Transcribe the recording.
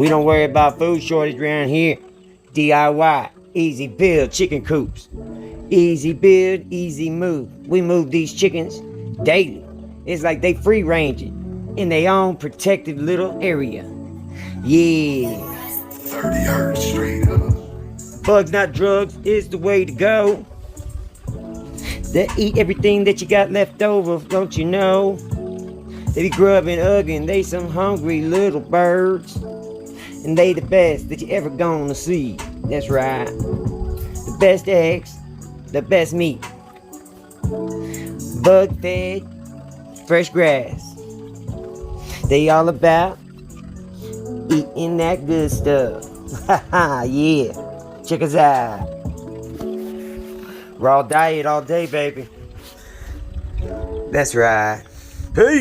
We don't worry about food shortage around here. DIY, easy build chicken coops. Easy build, easy move. We move these chickens daily. It's like they free ranging in their own protected little area. Yeah. 30 hertz straight up. Bugs, not drugs, is the way to go. They eat everything that you got left over, don't you know? They be grubbing, ugging, they some hungry little birds. And they the best that you ever gonna see. That's right. The best eggs, the best meat. Bug fed, fresh grass. They all about eating that good stuff. Haha, yeah. Check us out. Raw diet all day, baby. That's right. Peace.